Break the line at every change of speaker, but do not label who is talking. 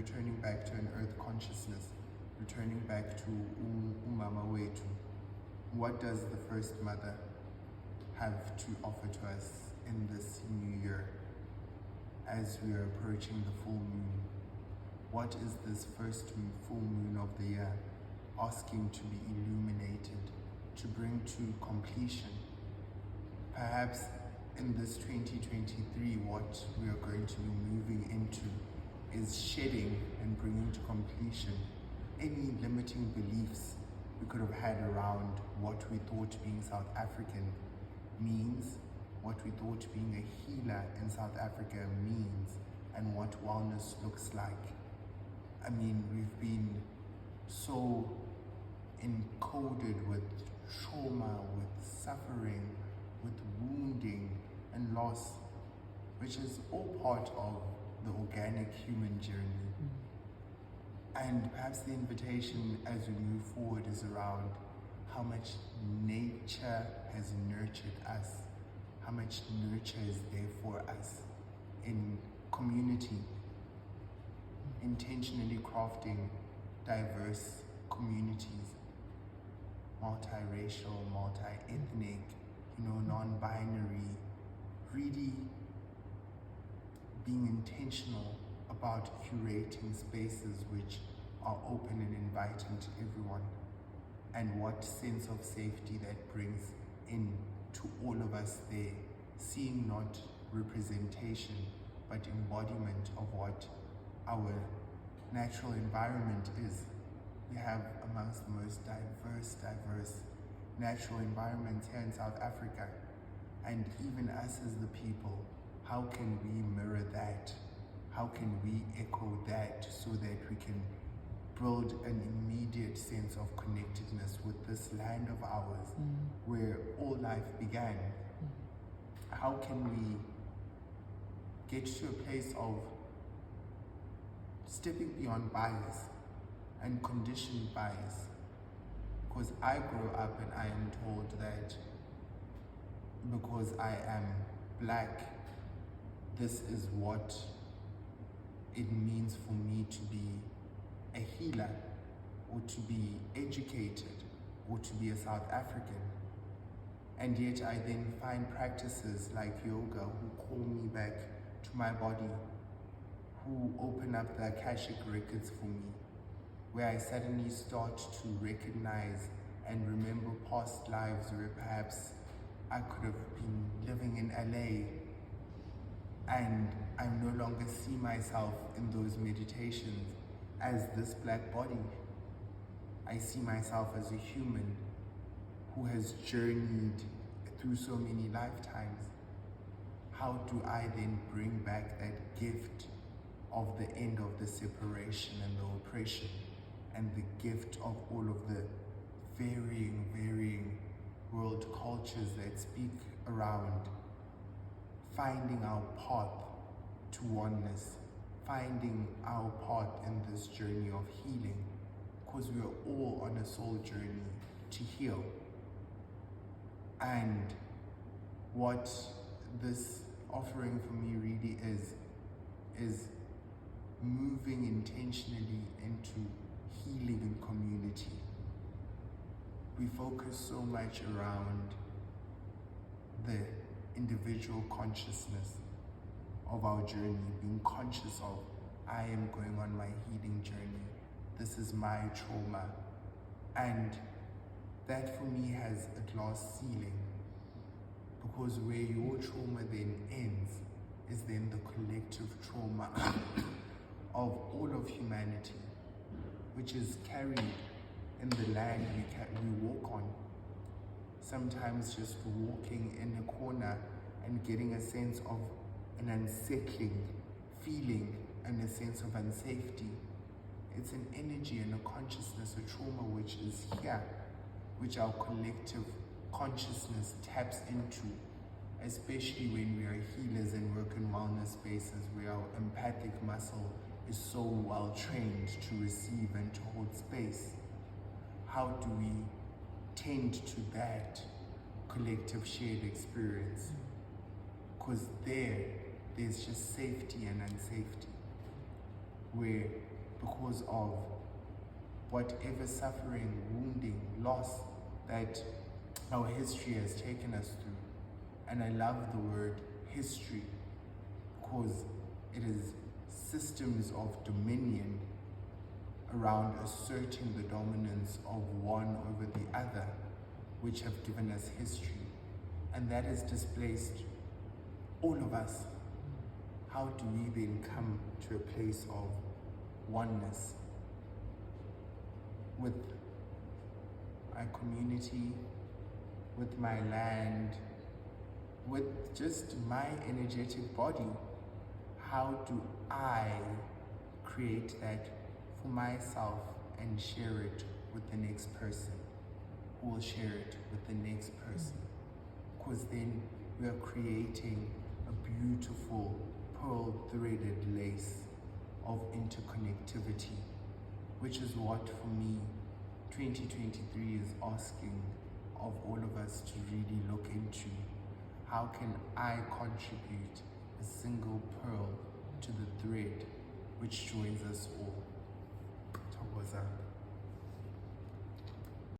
returning back to an earth consciousness, returning back to umama wetu. What does the first mother have to offer to us in this new year as we are approaching the full moon? What is this first full moon of the year asking to be illuminated, to bring to completion? Perhaps in this 2023, what we are going to be moving into is shedding and bringing to completion any limiting beliefs we could have had around what we thought being South African means, what we thought being a healer in South Africa means, and what wellness looks like. I mean, we've been so encoded with trauma, with suffering, with wounding and loss, which is all part of the organic human journey. And perhaps the invitation as we move forward is around how much nature has nurtured us, how much nurture is there for us in community, intentionally crafting diverse communities, multiracial, multi-ethnic, non-binary, really being intentional about curating spaces which are open and inviting to everyone, and what sense of safety that brings in to all of us there, seeing not representation but embodiment of what our natural environment is. We have amongst the most diverse natural environments here in South Africa, and even us as the people, how can we mirror that? How can we echo that so that we can build an immediate sense of connectedness with this land of ours where all life began? How can we get to a place of stepping beyond bias and conditioned bias? Because I grew up and I am told that because I am black, this is what it means for me to be a healer, or to be educated, or to be a South African. And yet I then find practices like yoga who call me back to my body, who open up the Akashic records for me, where I suddenly start to recognize and remember past lives where perhaps I could have been living in LA, and I no longer see myself in those meditations as this black body. I see myself as a human who has journeyed through so many lifetimes. How do I then bring back that gift of the end of the separation and the oppression, and the gift of all of the varying world cultures that speak around finding our path to oneness, finding our path in this journey of healing, because we are all on a soul journey to heal. And what this offering for me really is moving intentionally into healing in community. We focus so much around the individual consciousness of our journey, being conscious of, I am going on my healing journey, this is my trauma. And that for me has a glass ceiling, because where your trauma then ends is then the collective trauma of all of humanity, which is carried in the land we walk on. Sometimes just walking in a corner and getting a sense of an unsettling feeling and a sense of unsafety. It's an energy and a consciousness, a trauma which is here, which our collective consciousness taps into, especially when we are healers and work in wellness spaces where our empathic muscle is so well trained to receive and to hold space. How do we tend to that collective shared experience? Because there's just safety and unsafety, where because of whatever suffering, wounding, loss that our history has taken us through. And I love the word history because it is systems of dominion around asserting the dominance of one over the other, which have given us history. And that has displaced all of us. How do we then come to a place of oneness with my community, with my land, with just my energetic body? How do I create that for myself and share it with the next person, who will share it with the next person? Because then we are creating a beautiful pearl-threaded lace of interconnectivity, which is what, for me, 2023 is asking of all of us to really look into. How can I contribute a single pearl to the thread which joins us all? Thokoza.